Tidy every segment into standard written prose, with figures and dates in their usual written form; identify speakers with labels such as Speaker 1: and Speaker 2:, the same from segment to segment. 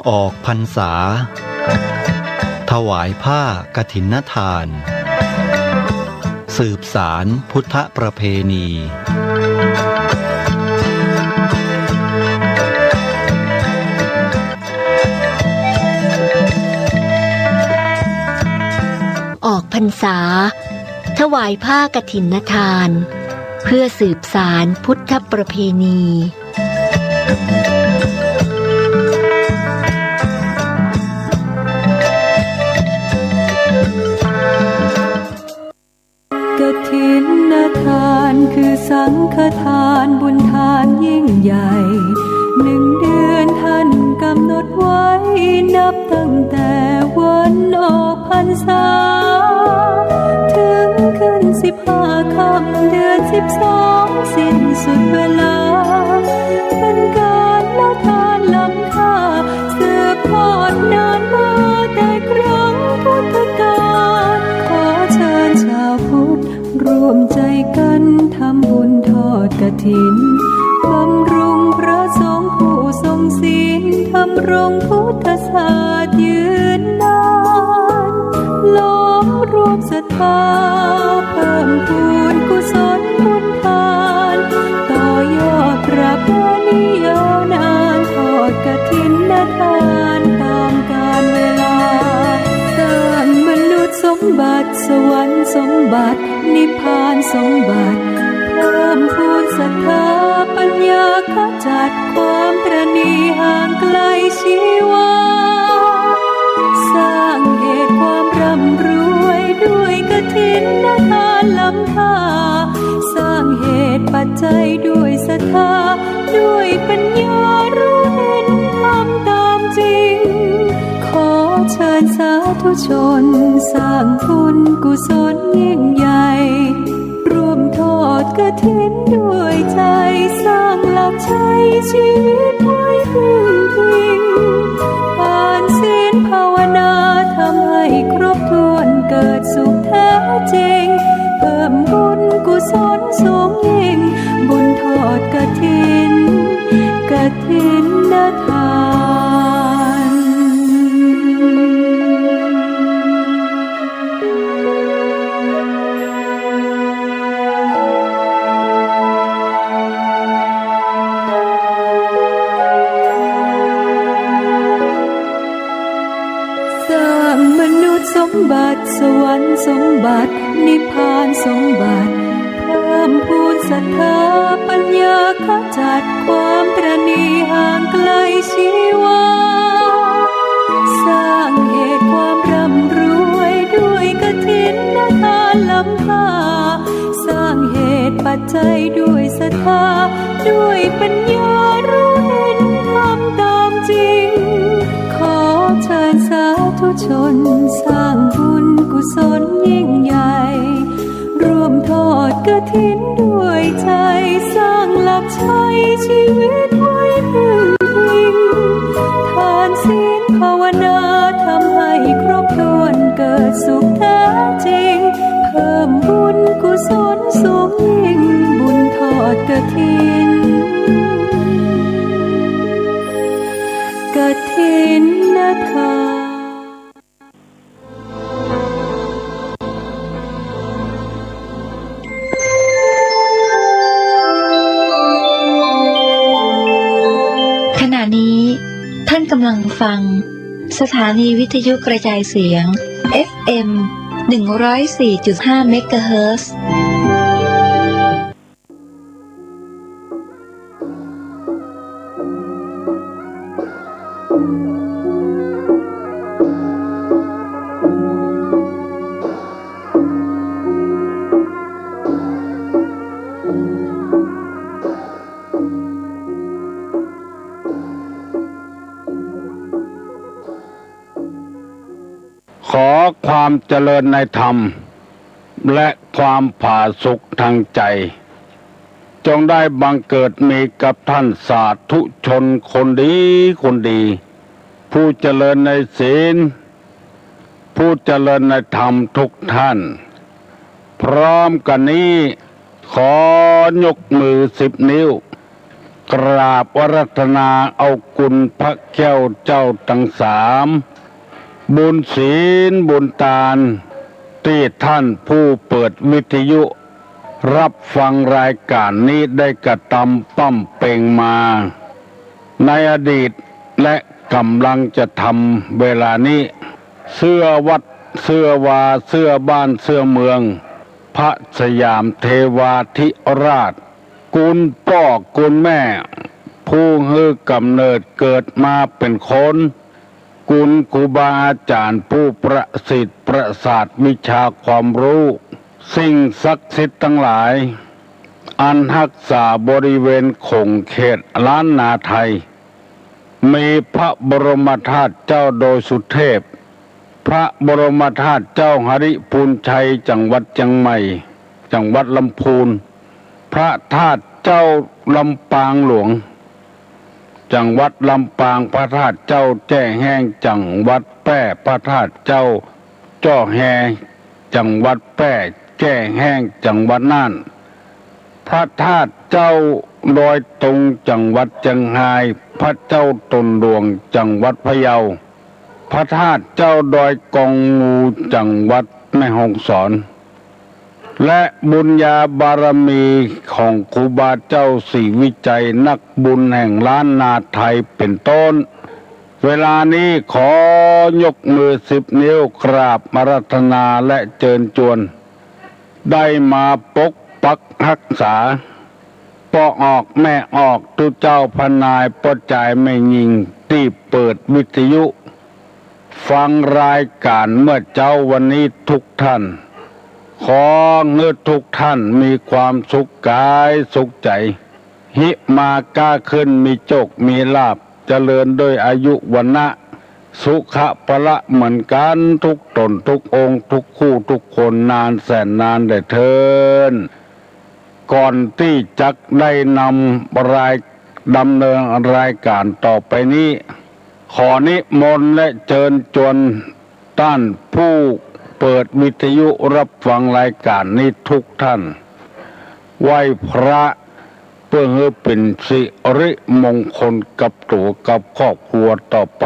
Speaker 1: ออกพรรษาถวายผ้ากฐินทานสืบสารพุทธประเพณี
Speaker 2: ออกพรรษาถวายผ้ากฐินทานเพื่อสืบสารพุทธประเพณี
Speaker 3: กฐินทานคือสังฆทานบุญทานยิ่งใหญ่1 เดือนท่านกำหนดไว้นับตั้งแต่วันออกพรรษาถึงขึ้น15 ค่ำเดือน12สิ้นสุดเวลาเป็นการละทานล้ำค่าสืบทอดนานมาแต่ครั้งพุทธกาลขอเชิญชาวพุทธร่วมใจกันทำบุญทอดกฐินบำรุงพระสงฆ์ผู้ทรงศีลทำรงพุทธศาสตร์ยืนนานล้อมรวมศรัทธาเพิ่มพูนกุศลบุญทานต่อยอดประเพณียาวนานทอดกฐินทานตามกาลเวลาสร้างมนุษย์สมบัติสวรรค์สมบัตินิพพานสมบัติเพิ่มพูนศรัทธาปัญญาขจัดความตระหนี่ห่างไกลชีวาสร้างเหตุความร่ำรวยด้วยกฐินทานล้ำค่าสร้างเหตุปัจจัยด้วยศรัทธาด้วยปัญญารู้เห็นทำตามจริงขอเชิญสาธุชนสร้างบุญกุศลยิ่งใหญ่ร่วมทอดกฐินด้วยใจสร้างหลักชัยชีวิตไว้พึ่งพิงผ่านศีลภาวนาทำให้ครบถ้วนเกิดสุขแท้จริงเพิ่มบุญกุศลสูงยิ่งบุญทอดกฐินทานสร้างมนุษย์สมบัติสวรรค์สมบัตินิพพานสมบัติเพิ่มพูนศรัทธาปัญญาขจัดความตระหนี่ห่างไกลชีวาสร้างเหตุความร่ำรวยด้วยกฐินทานล้ำค่าสร้างเหตุปัจจัยด้วยศรัทธาด้วยปัญญารู้เห็นทำตามจริงขอเชิญสาธุชนสร้างบุญกุศลยิ่งใหญ่ร่วมทอดกฐินด้วยใจสร้างหลักชัยชีวิตไว้พึ่งพิงทานศีลภาวนาทำให้ครบถ้วนเกิดสุขแท้จริงเพิ่มบุญกุศลสูงยิ่งบุญทอดกฐินทาน
Speaker 4: ขณะนี้ท่านกำลังฟังสถานีวิทยุกระจายเสียง FM 104.5 เมกะเฮิรตซ์
Speaker 5: ขอความเจริญในธรรมและความผาสุกทางใจจงได้บังเกิดมีกับท่านสาธุชนคนดีคนดีผู้เจริญในศีล ผู้เจริญในธรรมทุกท่านพร้อมกันนี้ขอยกมือ10 นิ้วกราบอาราธนาเอาคุณพระแก้วเจ้าทั้ง3บุญศีลบุญทานที่ท่านผู้เปิดวิทยุรับฟังรายการนี้ได้กระทำปั้มเป่งมาในอดีตและกำลังจะทำเวลานี้เสื้อวัดเสื้อวาเสื้อบ้านเสื้อเมืองพระสยามเทวาธิราชกุลพ่อกุลแม่ผู้ฮือกำเนิดเกิดมาเป็นคนกุลครูบาอาจารย์ผู้ประสิทธิ์ประสาทวิชาความรู้สิ่งศักดิ์สิทธิ์ทั้งหลายอันรักษาบริเวณคงเขตล้านนาไทยมีพระบรมธาตุเจ้าโดยสุเทพพระบรมธาตุเจ้าหริพูนชัยจังหวัดเชียงใหม่จังหวัดลำพูนพระธาตุเจ้าลำปางหลวงจังหวัดลำปางพระธาตุเจ้าแจ้แห้งจังหวัดแพร่พระธาตุเจ้าจ้อแฮจังหวัดแพร่แจ้แห้งจังหวัดน่านพระธาตุเจ้าดอยตุงจังหวัดเชียงรายพระเจ้าตนหลวงจังหวัดพะเยาพระธาตุเจ้าดอยกองงูจังหวัดแม่ฮ่องสอนและบุญญาบารมีของครูบาเจ้าศรีวิจัยนักบุญแห่งล้านนาไทยเป็นต้นเวลานี้ขอยกมือ10 นิ้วกราบอาราธนาและเชิญชวนได้มาปกปักรักษาพ่อออกแม่ออกทุเจ้าพนายพ่อจ่ายไม่ยิงที่เปิดวิทยุฟังรายการเมื่อเจ้าวันนี้ทุกท่านขอเงือทุกท่านมีความสุขกายสุขใจหิมาก้าขึ้นมีโชคมีลาภเจริญด้วยอายุวันนะสุขะพละเหมือนกันทุกตนทุกองค์ทุกคู่ทุกคนนานแสนนานได้เทินก่อนที่จักได้นำดำเนินรายการต่อไปนี้ขอนิมนต์และเชิญชวนท่านผู้เปิดวิทยุรับฟังรายการนี้ทุกท่านไหว้พระเพื่อให้เป็นสิริมงคลกับตัวกับครอบครัวต่อไป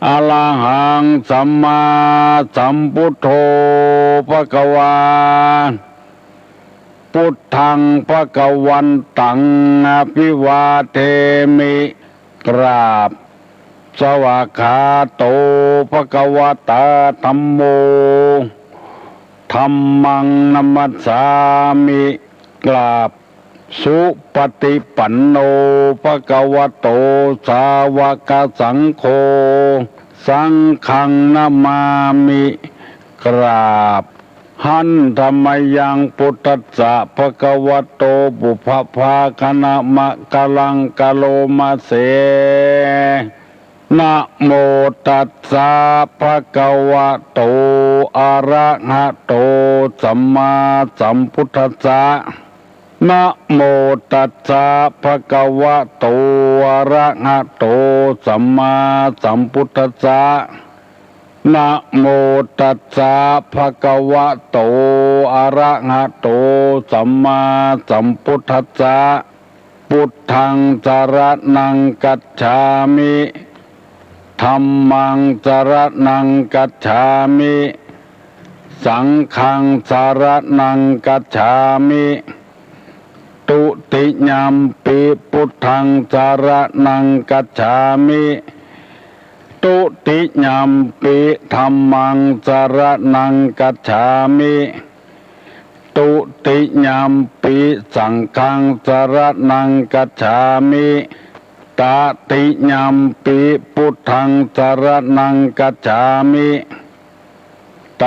Speaker 5: อะระหังสัมมาสัมพุทโธภะคะวาพุทธังภะคะวันตังอภิวาเทมิกราบสวากขาโตภะคะวะตาธัมโมธัมมังนัมมัสสามิกราบสุปฏิปันโนภะคะวะโตสาวกสังโฆสังฆังนามามิกราบหันธรรมยังพุทธัสสะภะคะวะโตปุพพาคณะมะกะลังกะโลมาเสนะโมตัสสะภะคะวะโตอะระหะโตสัมมาสัมพุทธัสสะนะโมตัสสะภะคะวะโตอะระหะโตสัมมาสัมพุทธัสสะนะโมตัสสะภะคะวะโตอะระหะโตสัมมาสัมพุทธัสสะพุทธังสรณังกัจฉามิธัมมังสรณังกัจฉามิสังฆังสรณังกัจฉามิตุติยัมปิพุทธังสรณังกัจฉามิตุติยัมปิธัมมังสรณังกัจฉามิตุติยัมปิสังฆังสรณังกัจฉามิตติยัมปิพุทธังสรณังกัจฉามิต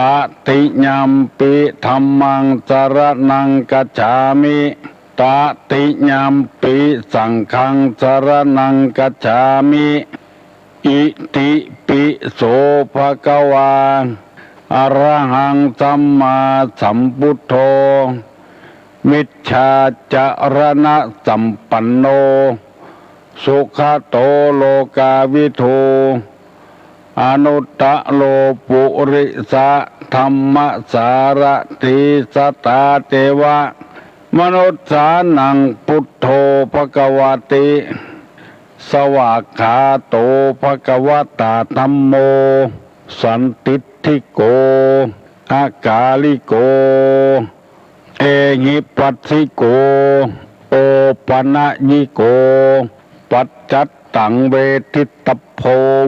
Speaker 5: ติยัมปิธัมมังสรณังกัจฉามิตติยัมปิสังฆังสรณังกัจฉามิอิติปิโสภะคะวาอะระหังสัมมาสัมพุทโธมิจฉาจารณะสัมปันโนสุขโตโลกาวิทู อนุตตโลปุริสะธรรมสารติสตาเตวะมนุษสานังพุทโธภควติสวากขาโตภควตาธัมโมสันติทิโกอากาลิโกเอหิปัสสิโกโอปัญญิโกปัจจัตตังเวทิตโพ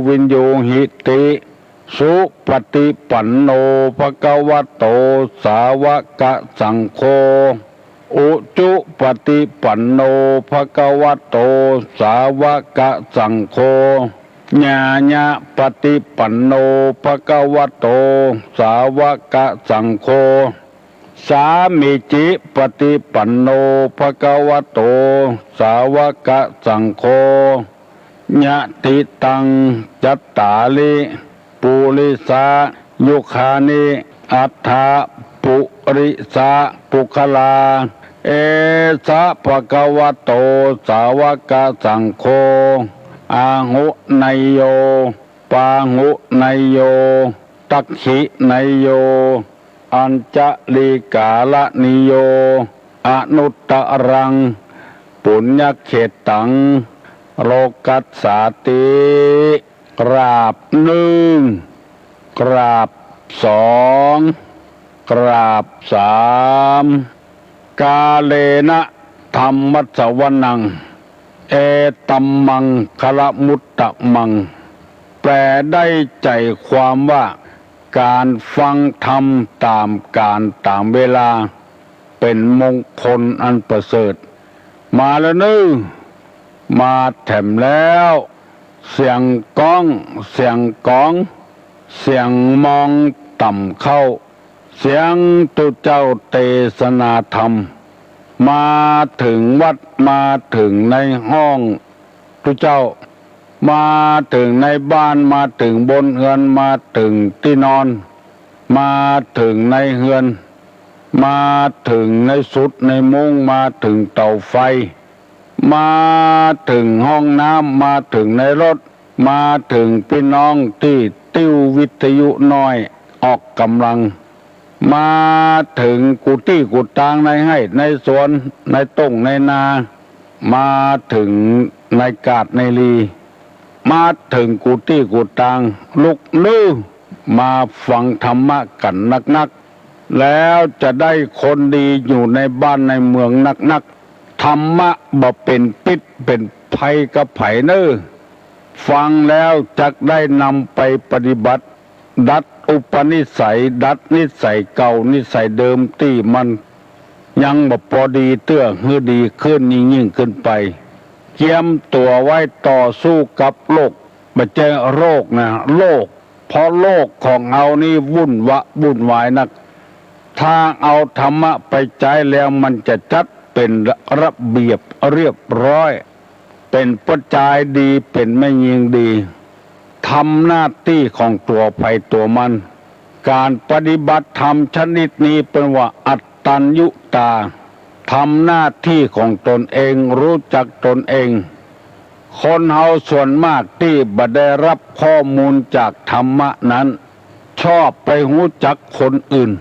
Speaker 5: วินโยหิติสุปฏิปันโนภควโตสาวกสังโฆอุจุปฏิปันโนภควโตสาวกสังโฆญาญาปฏิปันโนภควโตสาวกสังโฆสามิจิปฏิปันโนภควโตสาวกสังโฆญาติตังจัตตาลิปุริสายุคานิอัฏฐปุริสาปุคลาเอสะภควโตสาวกสังโฆอาหุไนโยปาหุไนโยตักขิไนโยอัญจลิกาลนิโยอนุตตรังปุญญเขตังโลกัสสาติกราบหนึ่งกราบสองกราบสามกาเลนะธรรมัสสวนังเอตัมมังคละมุตตะมังแปลได้ใจความว่าการฟังธรรมตามการตามเวลาเป็นมงคลอันประเสริฐมาแล้วนึมาแถมแล้วเสียงก้องเสียงก้องเสียงมองต่ำเข้าเสียงตุเจ้าเทศนาธรรมมาถึงวัดมาถึงในห้องตุเจ้ามาถึงในบ้านมาถึงบนเฮือนมาถึงที่นอนมาถึงในเฮือนมาถึงในสุดในมุ้งมาถึงเตาไฟมาถึงห้องน้ำมาถึงในรถมาถึงพี่น้องที่ติ้ววิทยุน้อยออกกำลังมาถึงกุฏิกุฏางในให้ในสวนในต้งในนามาถึงในกาดในลีมาถึงกุฏิกุฏางลุกลื้อมาฟังธรรมะกันนักๆแล้วจะได้คนดีอยู่ในบ้านในเมืองนักๆธรรมะบ่เป็นพิษเป็นภัยกับไผเน้อฟังแล้วจักได้นำไปปฏิบัติดัดอุปนิสัยดัดนิสัยเก่านิสัยเดิมที่มันยังบ่พอดีเตื้อฮือดีขึ้นยิ่งขึ้นไปเตรียมตัวไว้ต่อสู้กับโลกบ่เจอโรคนะโลกเพราะโลกของเรานี่วุ่นวายนักถ้าเอาธรรมะไปใช้แล้วมันจะจัดเป็นระเบียบเรียบร้อยเป็นปัจจัยดีเป็นไม่ยิงดีทำหน้าที่ของตัวไปตัวมันการปฏิบัติธรรมชนิดนี้เป็นว่าอัตตัญญุตาทำหน้าที่ของตนเองรู้จักตนเองคนเฮาส่วนมากที่บ่ได้รับข้อมูลจากธรรมะนั้นชอบไปรู้จักคนอื่น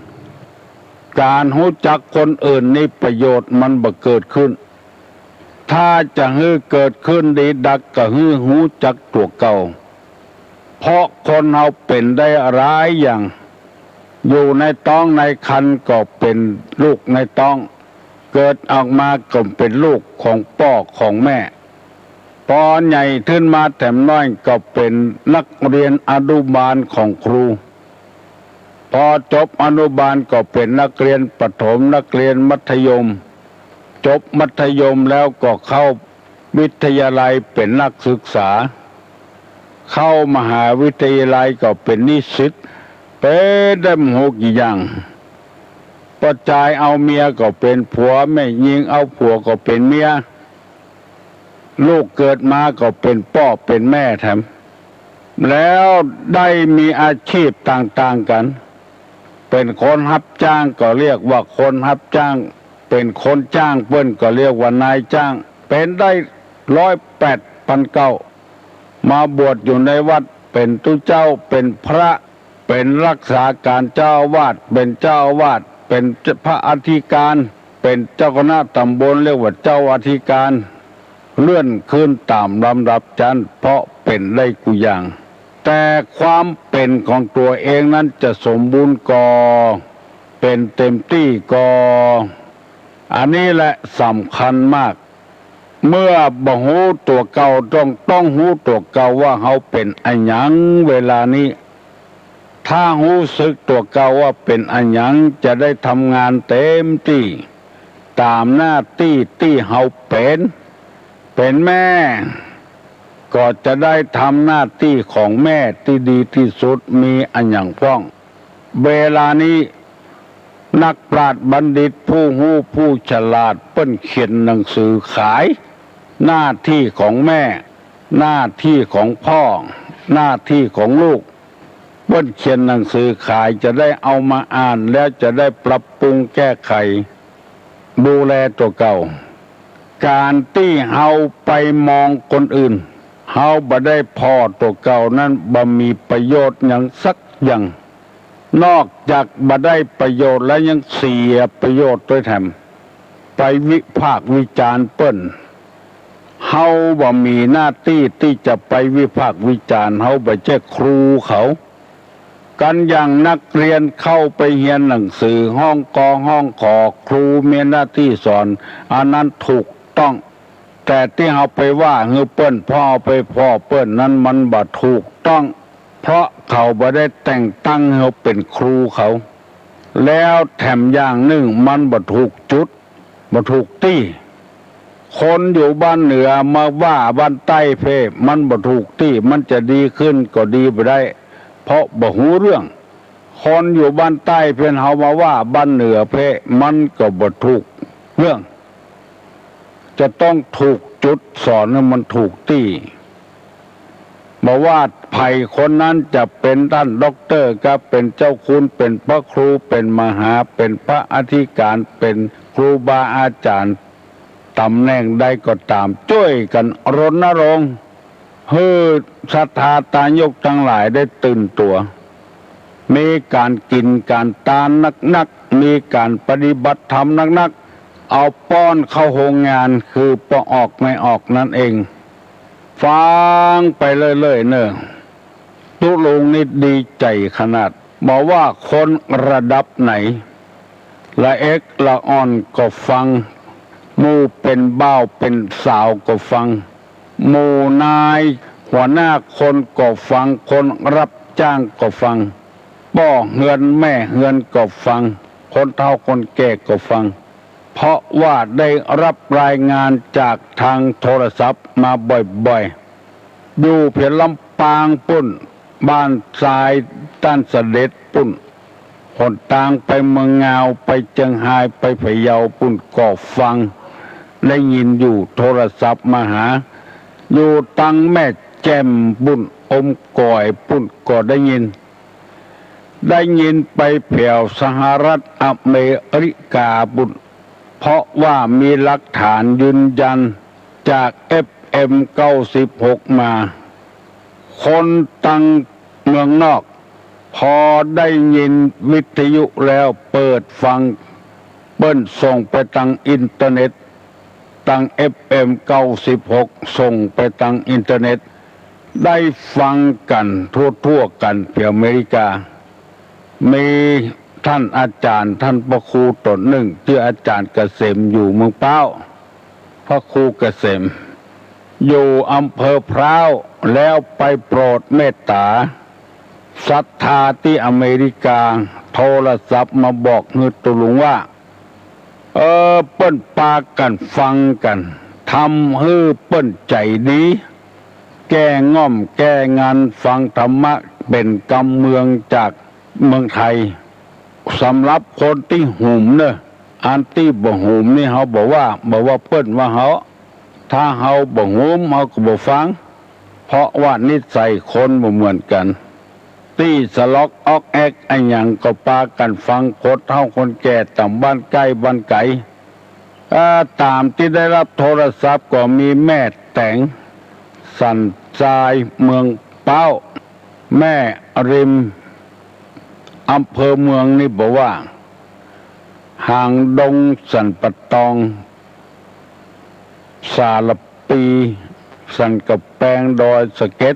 Speaker 5: การรู้จักคนอื่นนี่ประโยชน์มันบ่เกิดขึ้นถ้าจะให้เกิดขึ้นดีดักก็ให้รู้จักตัวเก่าเพราะคนเราเป็นได้ร้ายอย่างอยู่ในท้องในครรภ์ก็เป็นลูกในท้องเกิดออกมาก็เป็นลูกของพ่อของแม่พอใหญ่ขึ้นมาแถมน้อยก็เป็นนักเรียนอนุบาลของครูพอจบอนุบาลก็เป็นนักเรียนประถมนักเรียนมัธยมจบมัธยมแล้วก็เข้าวิทยาลัยเป็นนักศึกษาเข้ามหาวิทยาลัยก็เป็นนิสิตเป็นได้หกอย่างปัจจัยเอาเมียก็เป็นผัวไม่ยิงเอาผัวก็เป็นเมียลูกเกิดมาก็เป็นพ่อเป็นแม่แถมแล้วได้มีอาชีพต่างๆกันเป็นคนรับจ้างก็เรียกว่าคนรับจ้างเป็นคนจ้างเปิ้นก็เรียกว่านายจ้างเป็นได้108,900มาบวชอยู่ในวัด เป็นตุเจ้าเป็นพระเป็นรักษาการเจ้าวาดเป็นเจ้าวาดเป็นพระอธิการเป็นเจ้าคณะตำบลเรียกว่าเจ้าอธิการเลื่อนขึ้นตามลำดับชั้นเพราะเป็นได้กุอย่างแต่ความเป็นของตัวเองนั้นจะสมบูรณ์ก่อเป็นเต็มที่ก่ออันนี้แหละสำคัญมากเมื่อบ่ฮู้ตัวเก่าต้องฮู้ตัวเก่าว่าเขาเป็นอันหยังเวลานี้ถ้ารู้สึกตัวเก่าว่าเป็นอันหยังจะได้ทำงานเต็มที่ตามหน้าที่ที่เขาเป็นแม่ก็จะได้ทำหน้าที่ของแม่ที่ดีที่สุดมีอันอย่างพ้องเวลานี้นักปราชญ์บัณฑิตผู้หู้ผู้ฉลาดเปิ้นเขียนหนังสือขายหน้าที่ของแม่หน้าที่ของพ่อหน้าที่ของลูกเปิ้นเขียนหนังสือขายจะได้เอามาอ่านแล้วจะได้ปรับปรุงแก้ไขดูแลตัวเก่าการที่เฮาไปมองคนอื่นเฮาบ่ได้พอตัวเก่านั้นบ่มีประโยชน์อย่างสักอย่างนอกจากบ่ได้ประโยชน์แล้วยังเสียประโยชน์ด้วยแถมไปวิพากษ์วิจารณ์เปิ้นเฮาบ่มีหน้าที่ที่จะไปวิพากษ์วิจารณ์เฮาบ่ใช่ครูเขากันอย่างนักเรียนเข้าไปเรียนหนังสือห้องกอห้องขอครูมีหน้าที่สอนอันนั้นถูกต้องแต่ที่เฮาไปว่าฮือเปิ้นพ่อไปพ่อเปิ้นนั้นมันบ่ถูกต้องเพราะเขาบ่ได้แต่งตั้งให้เขาเป็นครูเขาแล้วแถมอย่างหนึ่งมันบ่ถูกจุดบ่ถูกที่คนอยู่บ้านเหนือมาว่าบ้านใต้เพมันบ่ถูกที่มันจะดีขึ้นก็ดีบ่ได้เพราะบ่ฮู้เรื่องคนอยู่บ้านใต้เพิ่นเฮามาว่าบ้านเหนือเพมันก็บ่ถูกเรื่องจะต้องถูกจุดสอนให้มันถูกที่บอกว่าไผ่คนนั้นจะเป็นท่านด็อกเตอร์ก็เป็นเจ้าคุณเป็นพระครูเป็นมหาเป็นพระอธิการเป็นครูบาอาจารย์ตำแหน่งใดก็ตามช่วยกันรณรงค์ให้ศรัทธาตายกทั้งหลายได้ตื่นตัวมีการกินการทานนักๆมีการปฏิบัติธรรมนักๆเอาป้อนเข้าโรงงานคือปอออกไม่ออกนั่นเองฟังไปเรื่อยๆเนอะตุลุงนี่ดีใจขนาดบอกว่าคนระดับไหนละเอกละอ่อนก็ฟังหมู่เป็นบ่าวเป็นสาวก็ฟังหมู่นายหัวหน้าคนก็ฟังคนรับจ้างก็ฟังพ่อเฮือนแม่เฮือนก็ฟังคนเฒ่าคนแก่ก็ฟังเพราะว่าได้รับรายงานจากทางโทรศัพท์มาบ่อยๆอยู่เพียงลำปางปุ่นบ้านทรายต้านเสด็จปุ่นคนต่างไปเมืองงาวไปเชียงรายไปพะเยาปุ่นก็ฟังได้ยินอยู่โทรศัพท์มาหาอยู่ตังแม่แจ่มปุ่นอมก่อยปุ่นก็ได้ยินไปแผ่วสหรัฐอเมริกาปุ่นเพราะว่ามีหลักฐานยืนยันจาก FM 96มาคนตั้งเมืองนอกพอได้ยินวิทยุแล้วเปิดฟังเปิ้นส่งไปทางอินเทอร์เน็ตทาง FM 96ส่งไปทางอินเทอร์เน็ตได้ฟังกันทั่วกันเพียงอเมริกามีท่านอาจารย์ท่านพระครูตนหนึ่งชื่ออาจารย์เกษมอยู่เมืองเป้าพระครูเกษมอยู่อำเภอพร้าวแล้วไปโปรดเมตตาศรัทธาที่อเมริกาโทรศัพท์มาบอกฮือตุลุงว่าเปิ้นปากันฟังกันทำให้เปิ้นใจดีแก้ง่อมแก้งานฟังธรรมะเป็นกำเมืองจากเมืองไทยสำหรับคนที่หุ่มเนอะอันที่บ่หุ่มนี่เขาบอกว่าเปิ้นว่าเขาถ้าเขาบ่หุ่มเขาก็บ่ฟังเพราะว่านิสัยคนบ่เหมือนกันที่สลอกออกแอกไอ้หยังก็ปากันฟังคนเฒ่าคนแก่ต่ำบ้านใกล้บ้านไกลตามที่ได้รับโทรศัพท์ก็มีแม่แต่งสันทรายเมืองเป้า แม่ริมอำเภอเมืองนี่บอกว่าห่างดงสันปะตองสารปีสันกระแปงดอยสะเก็ด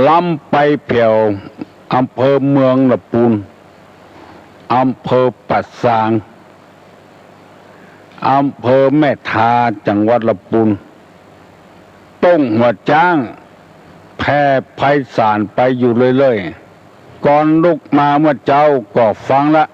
Speaker 5: ล้ำไปเพียวอำเภอเมืองละปูนอำเภอปัดสางอำเภอแม่ทาจังหวัดละปูนต้งหัวจ้างแพร่ไพศาลไปอยู่เรื่อยๆก่อนลุกมาเมื่อเจ้าก็ฟังละ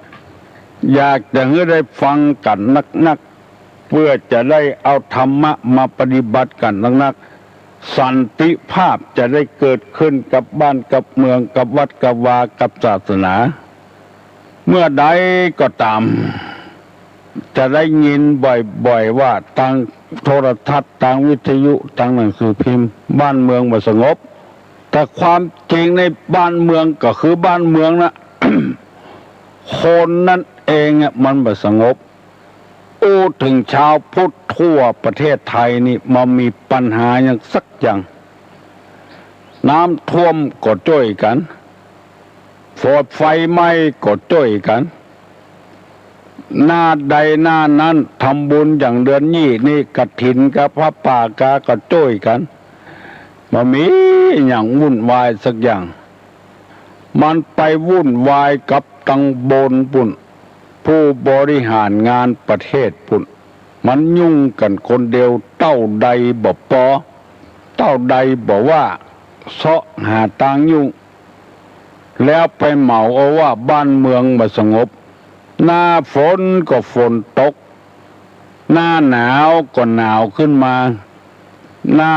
Speaker 5: อยากจะให้ได้ฟังกันนักๆเพื่อจะได้เอาธรรมะมาปฏิบัติกันนักๆสันติภาพจะได้เกิดขึ้นกับบ้านกับเมืองกับวัดกับวากับศาสนาเมื่อใดก็ตามจะได้ยินบ่อยๆว่าทางโทรทัศน์ทางวิทยุทางหนังสือพิมพ์บ้านเมืองบ่สงบแต่ความจริงในบ้านเมืองก็คือบ้านเมืองนะ คนนั่นเองมันบ่สงบถึงชาวพุทธทั่วประเทศไทยนี่มามีปัญหาอย่างสักอย่างน้ำท่วมก็ช่วยกันฝนไฟไหม้ก็ช่วยกันหน้าใดหน้านั้นทำบุญอย่างเดือนนี้นี่กฐินกับพระป่ากาก็ช่วยกันมามีอย่างวุ่นวายสักอย่างมันไปวุ่นวายกับตังบนปุ่นผู้บริหารงานประเทศปุ่นมันยุ่งกันคนเดียวเต้าใดบ่ปอเต้าใดบอกว่าเสาะหาทางยุ่งแล้วไปเหมาเอาว่าบ้านเมืองบ่สงบหน้าฝนก็ฝนตกหน้าหนาวก็หนาวขึ้นมาหน้า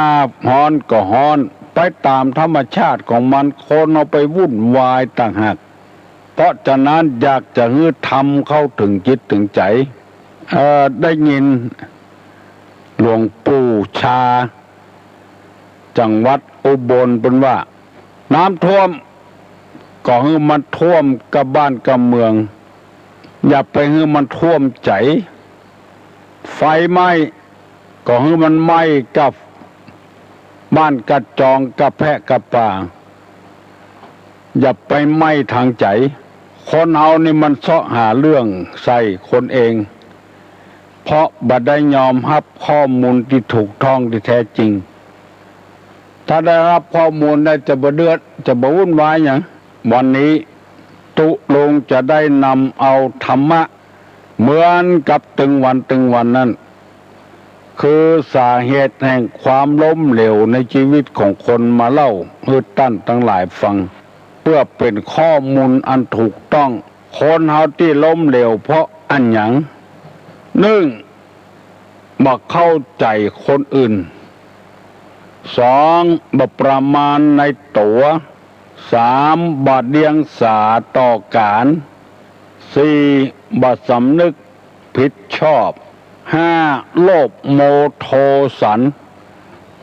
Speaker 5: ร้อนก็ร้อนไปตามธรรมชาติของมันคนเอาไปวุ่นวายต่างหากเพราะฉะนั้นอยากจะให้ทำเข้าถึงจิตถึงใจได้ยินหลวงปู่ชาจังหวัดอุบลเป็นว่าน้ำท่วมก็ให้มันท่วมกับบ้านกับเมืองอย่าไปให้มันท่วมใจไฟไหม้ก็ให้มันไหม้กับบ้านกระจองกับแพะกับป่าอย่าไปไหม้ทางใจคนเอานี่มันเสาะหาเรื่องใส่คนเองเพราะบัดได้ยอมรับข้อมูลที่ถูกต้องที่แท้จริงถ้าได้รับข้อมูลได้จะบ่เดือดจะบ่วุ่นวายอย่างวันนี้ตุลงจะได้นำเอาธรรมะเหมือนกับตึงวันนั้นคือสาเหตุแห่งความล้มเหลวในชีวิตของคนมาเล่าให้ท่านทั้งหลายฟังเพื่อเป็นข้อมูลอันถูกต้องคนเฮาที่ล้มเหลวเพราะอันหยัง1บ่เข้าใจคนอื่น2บ่ประมาณในตัว3บ่เดียงสาต่อการ4บ่สำนึกผิดชอบ5โลภโมโทสัน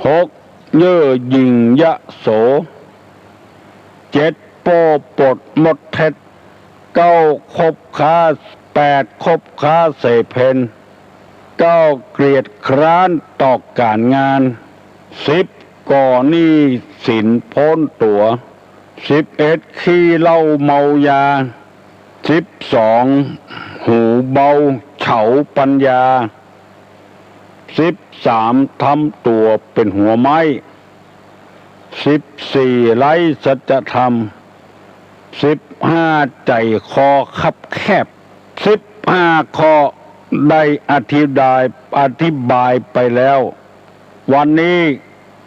Speaker 5: 6เย่อหยิ่งยะโส7โป้ปดมดเท็จ9คบค้า8คบค้าเสเพน9เกลียดคร้านต่อการงาน10ก่อหนี้สินพ้นตัว11ขี้เหล้าเมายา12หูเบาเฉาปัญญา13ทำตัวเป็นหัวไม้14ไร้สัจธรรม15ใจคอคับแคบ15ข้อได้อธิบายไปแล้ววันนี้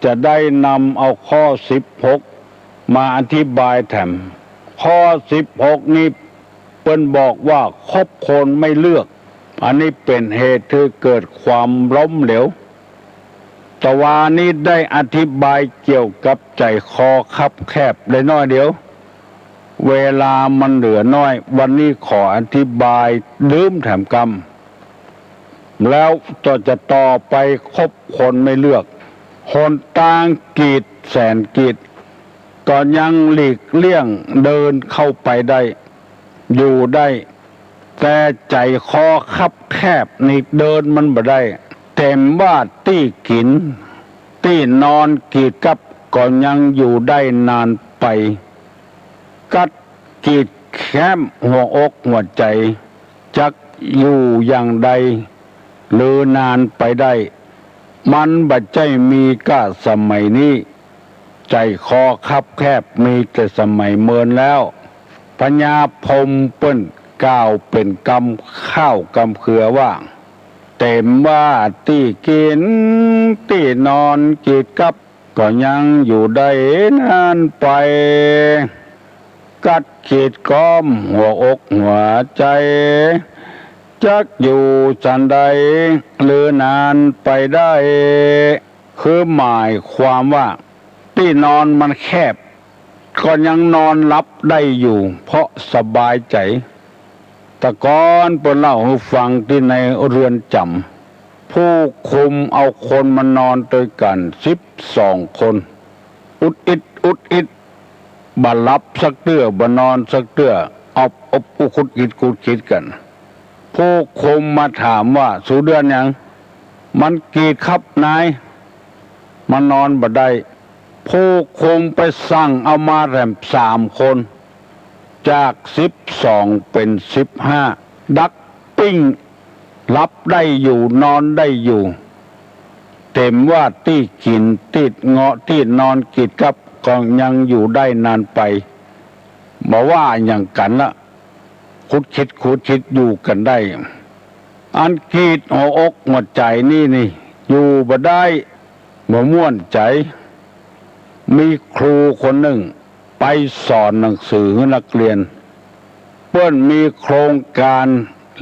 Speaker 5: จะได้นำเอาข้อ16มาอธิบายแถมข้อ16นี้เปิ้นบอกว่าคบคนไม่เลือกอันนี้เป็นเหตุที่เกิดความล้มเหลวแต่ว่านี้ได้อธิบายเกี่ยวกับใจคอคับแคบได้น้อยเดียวเวลามันเหลือน้อยวันนี้ขออธิบายลืมแถมกรรมแล้วจะต่อไปคบคนไม่เลือกคนต่างกีดแสนกีดก็ยังหลีกเลี่ยงเดินเข้าไปได้อยู่ได้แต่ใจคอคับแคบนี่เดินมันบ่ได้เต็มว่าตี้กินตี้นอนกีดกับก็ยังอยู่ได้นาน ไปกัดกีดแค้มหัวอกหัวใจจักอยู่อย่างใดหรือนานไปได้มันบัดใจมีก้าสมัยนี้ใจคอคับแคบมีแต่สมัยเมินแล้วพญาพรหมเปิ้นก้าวเป็นกำข้าวกำเขือว่างเต็มว่าที่กินที่นอนกีดกับก็ยังอยู่ได้นานไปกัดขีดก้อมหัวอกหัวใจจักอยู่จันใดหรือนานไปได้คือหมายความว่าที่นอนมันแคบก็ยังนอนหลับได้อยู่เพราะสบายใจแต่ก่อนเปิ้นเล่าให้ฟังที่ในเรือนจำผู้คุมเอาคนมานอนด้วยกัน12 คนอุดอิดบ่หลับสักเตื้อบ่นอนสักเตื้อเอาคุดคิดกันผู้คุมมาถามว่าสู่เดือนหยังมันกี่ครับนายมานอนบ่ได้ผู้คุมไปสั่งเอามาแรม3 คนจาก12เป็น15ดักปิ้งรับได้อยู่นอนได้อยู่เต็มว่าที่กินติดเงาะที่นอนกิดกับก็ยังอยู่ได้นานไปบอกว่าอย่างกันละคุดคิดอยู่กันได้อันกีดหัวอกหัวใจนี่อยู่บ่ได้บ่ม่วนใจมีครูคนหนึ่งไปสอนหนังสือให้นักเรียนเปิ้นมีโครงการ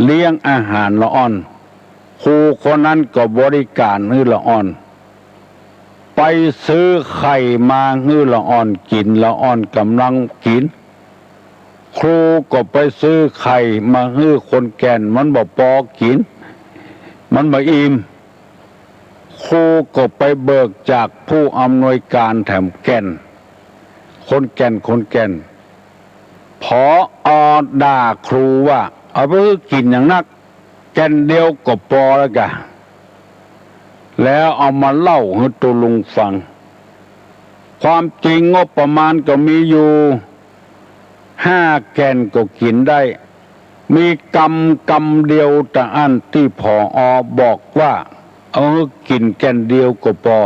Speaker 5: เลี้ยงอาหารละอ่อนครูคนนั้นก็บริการให้ละอ่อนไปซื้อไข่มาให้ละอ่อนกินละอ่อนกำลังกินครูก็ไปซื้อไข่มาให้คนแก่นมันบ่พอกินมันบ่อิ่มครูก็ไปเบิกจากผู้อำนวยการแถมแก่นคนแก่นพอด่าครูว่าเอาไปกินอย่างนักแก่นเดียวก็พอแล้วกะแล้วเอามาเล่าให้ตัวลุงฟังความจริงงบประมาณก็มีอยู่5 แก่นก็กินได้มีกำเดียวแต่อันที่ผอ.บอกว่าเอากินแก่นเดียวก็พอ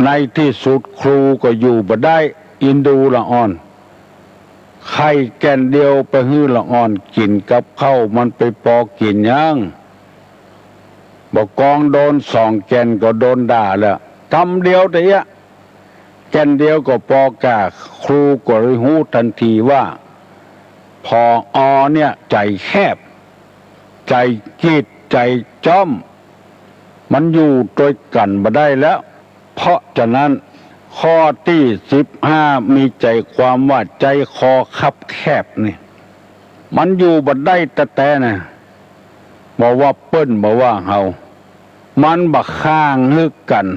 Speaker 5: ในที่สุดครูก็อยู่บ่ได้อินดูละอ่อนไข่แก่นเดียวไปฮื้อละอ่อนกินกับข้าวมันไปพอกินยังบอกกองโดน2 แก่นก็โดนด่าแล้วกำเดียวแต่แก่นเดียวก็พอกะครูก็เลยรู้ทันทีว่าพอเนี่ยใจแคบใจกีดใจจ้อมมันอยู่ด้วยกันบ่ได้แล้วเพราะฉะนั้นข้อที่15มีใจความว่าใจคอคับแคบนี่มันอยู่บ่ได้แต่นะบอกว่าเปิ้นบอกว่าเฮามันบักข้างฮึกกัน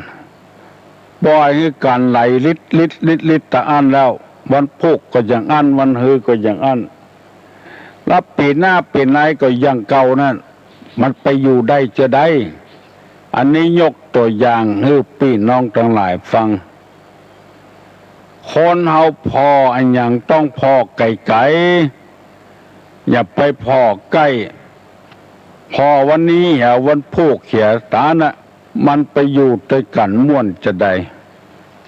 Speaker 5: บ่อยฮึกกันไหลลิดตะอันแล้ววันพุกก็อย่างอันวันฮือก็อย่างอันแล้วปีหน้าปีไหนก็อย่างเก่านั่นมันไปอยู่ได้จะได้อันนี้ยกตัวอย่างให้พี่น้องทั้งหลายฟังคนเฮาพออันอย่างต้องพอไกลอย่าไปพอใกล้พอวันนี้วันพุกเขียตาน่ะมันไปอยู่ด้วยกันม่วนจะได้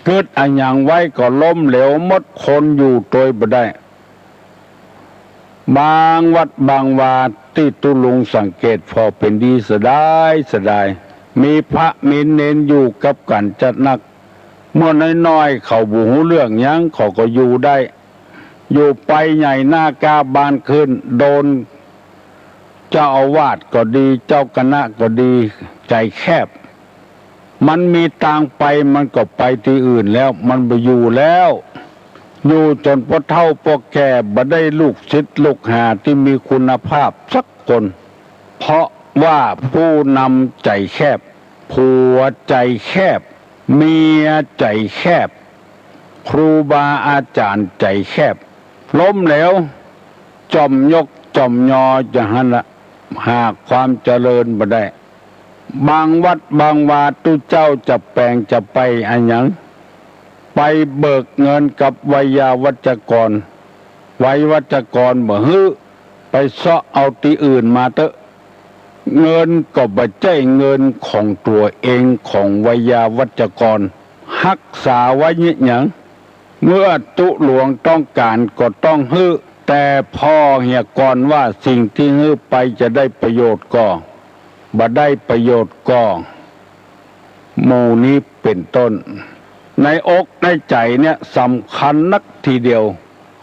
Speaker 5: เกิดอันอย่างไว้ก็ล้มเหลวหมดคนอยู่โดยบ่ได้บางวัดบางวาที่ตุลุงสังเกตพอเป็นดีเสียดายมีพระมีเณรอยู่กับกันจัดนักเมื่อน้อยๆเขาบ่ฮู้เรื่องหยังเขาก็อยู่ได้อยู่ไปใหญ่หน้ากาบานขึ้นโดนเจ้าอาวาสก็ดีเจ้าคณะก็ดีใจแคบมันมีทางไปมันก็ไปที่อื่นแล้วมันบ่อยู่แล้วอยู่จนพ่อเฒ่าพ่อแก่บ่ได้ลูกศิษย์ลูกหาที่มีคุณภาพสักคนเพราะว่าผู้นำใจแคบผัวใจแคบเมียใจแคบครูบาอาจารย์ใจแคบล้มเหลวจอมยกจอมยอจะหันละหากความเจริญบ่ได้บางวัดบางวาตุเจ้าจะแปลงจะไปอันหยัง ไปเบิกเงินกับไวยาวัจกรไวยวัจกรบ่ฮื้อไปเสาะเอาที่อื่นมาเถอะเงินก็บ่ใช่เงินของตัวเองของไวยาวัจกรรักษาไว้เนี่ยหยังเมื่อตุหลวงต้องการก็ต้องฮื้อแต่พ่อเฮียก่อนว่าสิ่งที่ฮื้อไปจะได้ประโยชน์ก็บ่ได้ประโยชน์ก็หมู่นี้เป็นต้นในอกในใจเนี่ยสำคัญนักทีเดียว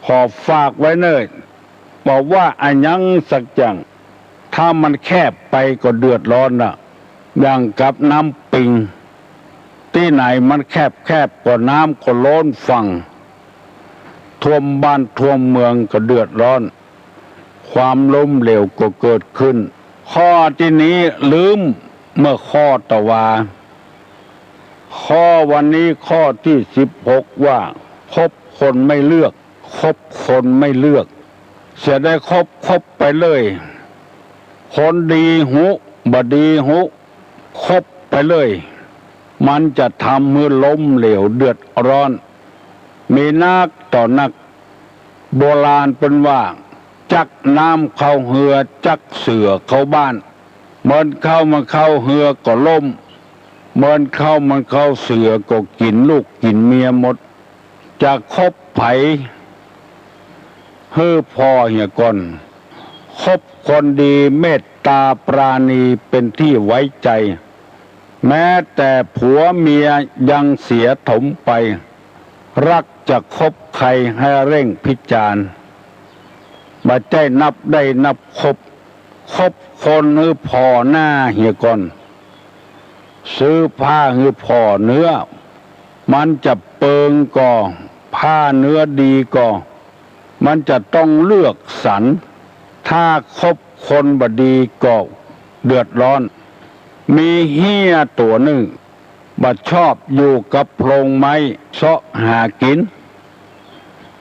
Speaker 5: ขอฝากไว้เนิ่นบอกว่าอันยังสักอย่างถ้ามันแคบไปก็เดือดร้อนน่ะอย่างกับน้ำปิงที่ไหนมันแคบก็น้ำก็ล้นฝั่งท่วมบ้านท่วมเมืองก็เดือดร้อนความล้มเหลวก็เกิดขึ้นข้อที่นี้ลืมเมื่อข้อตะวาข้อวันนี้ข้อที่16ว่าคบคนไม่เลือกคบคนไม่เลือกเสียได้คบไปเลยคนดีหุบดีหุคบไปเลยมันจะทำมือล้มเหลวเดือดร้อนมีนักต่อนักโบราณเป็นว่าจักน้ำเข้าเหือจักเสือเข้าบ้านเหมือนเข้ามาเข้าเหือก็ล้มเหมือนเข้ามันเข้าเสือก็กินลูกกินเมียหมดจะคบไผฮื้อพ่อเหี่ยก่อนคบคนดีเมตตาปราณีเป็นที่ไว้ใจแม้แต่ผัวเมียยังเสียถมไปรักจะคบใครให้เร่งพิจารณ์บ่ใจนับได้นับคบคนฮื้อพ่อหน้าเหี่ยก่อนซื้อผ้าฮื้อพ่อเนื้อมันจะเปิงก็ผ้าเนื้อดีก็มันจะต้องเลือกสรรถ้าคบคนบดีก็เดือดร้อนมีเหี้ยตัวหนึ่งบัดชอบอยู่กับโพรงไม้เสาะหากิน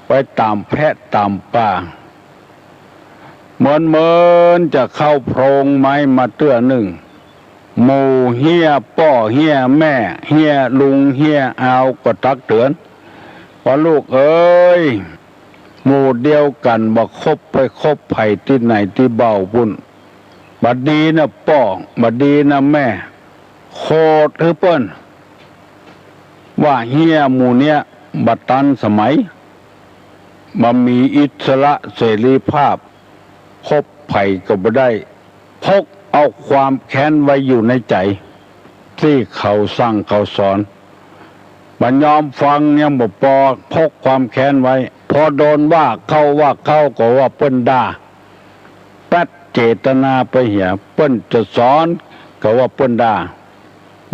Speaker 5: ไปตามแพะตามป่าเหมือนจะเข้าโพรงไม้มาเตื้อหนึ่งหมู่เหี้ยป้อเหี้ยแม่เหี้ยลุงเหี้ยเอาก็ตักเตือนว่าลูกเอ้ยหมู่เดียวกันบ่คบไปคบไผที่ไหนที่เบาบุญบัดดีนะป้อบัดดีนะแม่โคตรเปิ้นว่าเฮียหมู่เนี้ยบัดตันสมัยบ่มีอิสระเสรีภาพคบไผก็บ่ได้พกเอาความแค้นไว้อยู่ในใจที่เขาสั่งเขาสอนบัดยอมฟังยังบ่พอพกความแค้นไว้พอโดนว่าเขาก็ว่าเปิ้นด่าแป๊ดเจตนาไปเหี่ยเปิ้นจะสอนก็ว่าเปิ้นด่า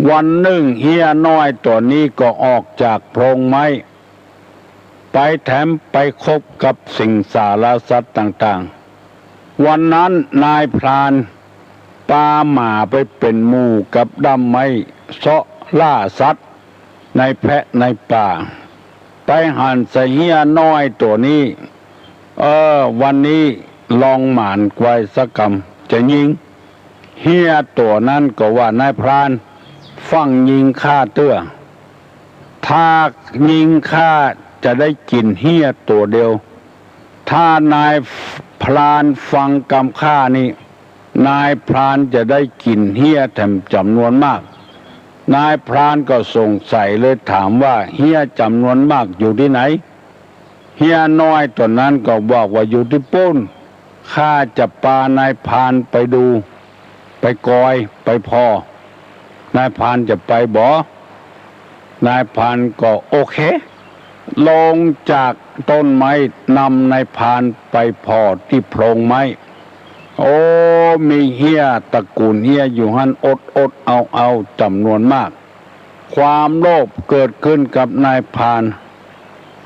Speaker 5: วันหนึ่งเฮียน้อยตัวนี้ก็ออกจากโพรงไม้ไปแถมไปคบกับสิ่งสารสัตว์ต่างๆวันนั้นนายพรานปาหมาไปเป็นหมู่กับดำไม้เสาะล่าสัตว์ในแพะในป่าไปหันใส่เฮียน้อยตัวนี้วันนี้ลองหมานไว้สักกำจะยิงเฮียตัวนั้นก็ว่านายพรานฟังยิงฆ่าเตื้อถ้ายิงฆ่าจะได้กินเฮียตัวเดียวถ้านายพรานฟังกำฆ่านี่นายพรานจะได้กินเฮียแถมจำนวนมากนายพรานก็สงสัยเลยถามว่าเฮียจำนวนมากอยู่ที่ไหนเฮียน้อยตัวนั้นก็บอกว่าอยู่ที่ปุ้นข้าจะพานายพรานไปดูไปกอยไปพอนายพรานจะไปบ่นายพรานก็โอเคลงจากต้นไม้นำนายพรานไปพอที่โพรงไม้โอ้มีเฮียตระกูลเฮียอยู่หันอดเอาจำนวนมากความโลภเกิดขึ้นกับนายพราน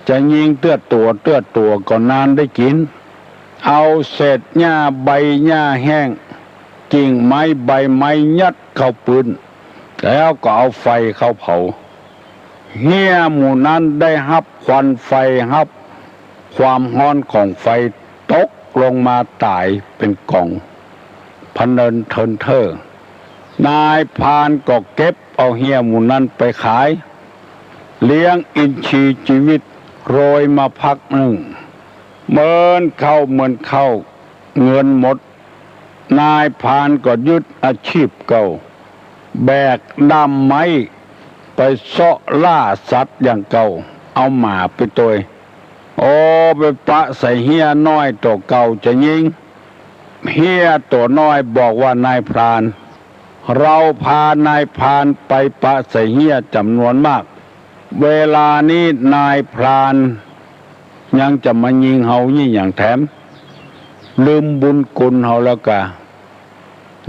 Speaker 5: จะยิงเตื้อตัวก็นานได้กินเอาเศษหญ้าใบหญ้าแห้งกิ่งไม้ใบไม้ยัดเข้าปืนแล้วก็เอาไฟเข้าเผาเฮียหมู่นั้นได้รับควันไฟรับความร้อนของไฟตกลงมาตายเป็นกล่องพะเนินเทินเทอนายพรานก็เก็บเอาเฮียหมู่นั้นไปขาย เลี้ยงอินทรีย์ชีวิตโรยมาพักหนึ่งเหมือนเข้าเงินหมดนายพรานก็ยึดอาชีพเก่าแบกดำไม้ไปเสาะล่าสัตว์อย่างเก่าเอาหมาไปตัวโอ้ไปปะใส่เฮียน้อยตัวเก่าจะยิงเฮียตัวน้อยบอกว่านายพรานเราพานายพรานไปปะใส่เฮียจำนวนมากเวลานี้นายพรานยังจะมายิงเฮานี่อย่างแถมลืมบุญคุณเฮาแล้วกะ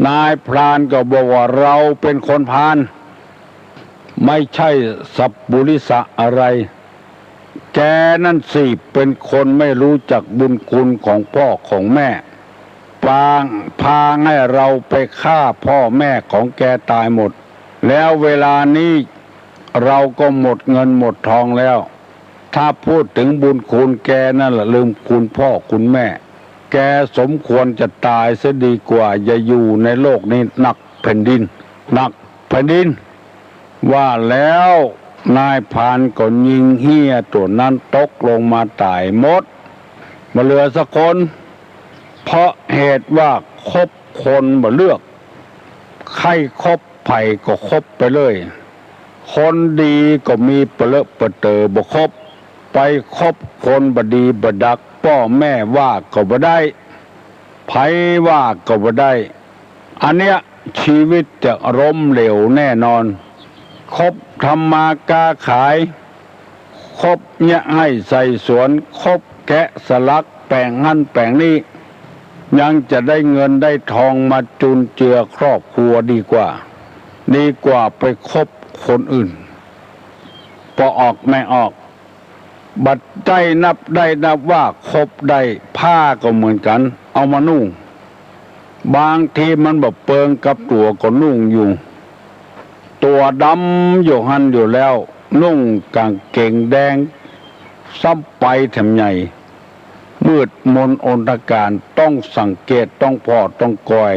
Speaker 5: นายพรานก็บอกว่าเราเป็นคนพานไม่ใช่สัพบุริสะอะไรแกนั่นสิเป็นคนไม่รู้จักบุญคุณของพ่อของแม่พาให้เราไปฆ่าพ่อแม่ของแกตายหมดแล้วเวลานี้เราก็หมดเงินหมดทองแล้วถ้าพูดถึงบุญคุณแกนั่นแหละลืมคุณพ่อคุณแม่แกสมควรจะตายเสียดีกว่าอย่าอยู่ในโลกนี้หนักแผ่นดินว่าแล้วนายพรานก็ยิงเฮียตัวนั้นตกลงมาตายหมดมาเหลือสักคนเพราะเหตุว่าคบคนบ่เลือกใครคบไผ่ก็คบไปเลยคนดีก็มีเปรอะเปเตอบ่คบไปคบคนบดีบดักพ่อแม่ว่าก็บ่ได้ไผว่าก็บ่ได้อันเนี้ยชีวิตจะล้มเหลวแน่นอนคบทำมาค้าขายคบเนี่ยให้ใส่สวนคบแกะสลักแปลงหั่นแปลงนี้ยังจะได้เงินได้ทองมาจุนเจือครอบครัวดีกว่าไปคบคนอื่นพอออกไม่ออกบัดได้นับว่าคบได้ผ้าก็เหมือนกันเอามานุ่งบางทีมันแบบเปิงกับตัวก็นุ่งอยู่ตัวดำอยู่หันอยู่แล้วนุ่งกางเกงแดงซ้ำไปแถมใหญ่มืดมนอนตการต้องสังเกตต้องพอต้องกอย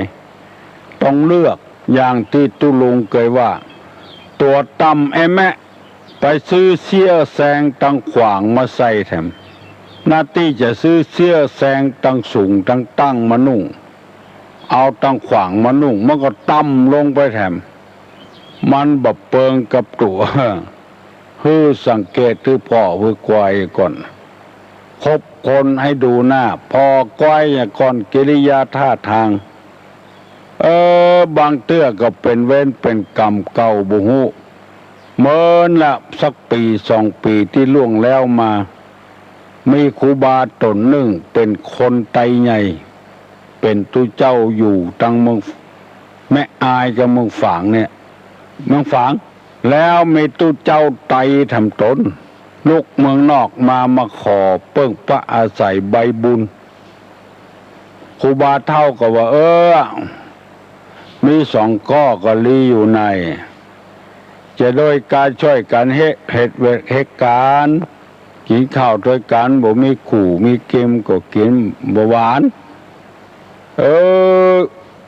Speaker 5: ต้องเลือกอย่างที่ตุลุงเคยว่าตัวต่ำแม่ไปซื้อเสื้อแซงตังขวางมาใส่แถมหน้าที่จะซื้อเสื้อแซงตังสูงตังตั้งมานุ่งเอาตังขวางมานุ่งมันก็ต่ำลงไปแถมมันแบบเปิงกับตัวฮือสังเกตคือพ่อคือกวายก่อนคบคนให้ดูหน้าพอกวายก่อนกิริยาท่าทางบางเตื้อก็เป็นเว้นเป็นกรรมเก่าบุหุเมินละสักปี2 ปีที่ล่วงแล้วมามีครูบาตนหนึ่งเป็นคนไตใหญ่เป็นตู้เจ้าอยู่ตั้งเมืองแม่อายกับเมืองฝางเนี่ยเมืองฝางแล้วมีตู้เจ้าไตทำตนลูกเมืองนอกมาขอเปิ้งพระอาศัยใบบุญครูบาเท่าก็ว่ามี2 ข้อก็ลีอยู่ในจะโดยการช่วยกันเหตุการกินข้าวด้วยกันบ่มีขู่มีเกมก็กินบ่หวาน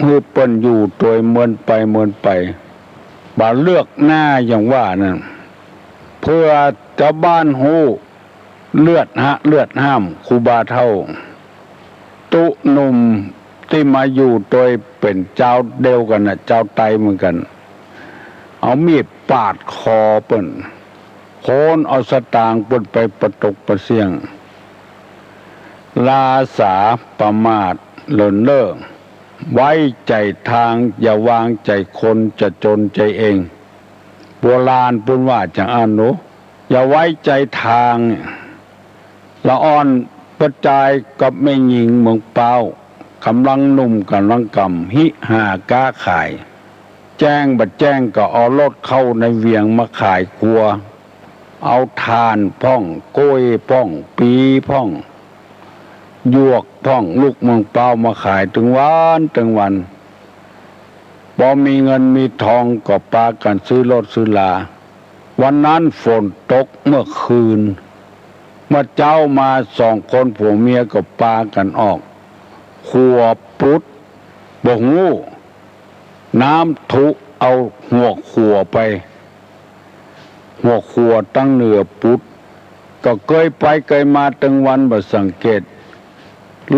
Speaker 5: คือเปิ้นอยู่ตัวเมินไปบ่เลือกหน้าอย่างว่านั่นเพื่อชาวบ้านฮู้เลือดห้ามครูบาเท่าตุหนุ่มที่มาอยู่ตัวเป็นเจ้าเดียวกันน่ะเจ้าไตเหมือนกันเอามีดปาดคอเปิ้นโคนเอาสตางค์เปิ้นไปประตกประเสียงลาสาประมาทเลินเล่อไว้ใจทางอย่าวางใจคนจะจนใจเองโบราณพูดว่าจังอันโนอย่าไว้ใจทางละอ่อนประจายกับแม่หญิงเมืองเป้ากำลังหนุ่มกำลังกำหิหาก้าขายแจ้งบัดแจ้งก็เอารถเข้าในเวียงมาขายครัวเอาทานพ่องโก้ยพ่องปีพ่องยวกพ่องลูกเมืองเป้ามาขายถึงวันพอมีเงินมีทองก็ปากันซื้อรถซื้อลาวันนั้นฝนตกเมื่อคืนเมื่อเจ้ามา2 คนผัวเมียก็ปากันออกขัวปุ๊ดบ่งูน้ำทุเอาหัวขัวไป หัวขัวตั้งเหนือปุดก็เคยไปเคยมาตั้งวันบ่สังเกต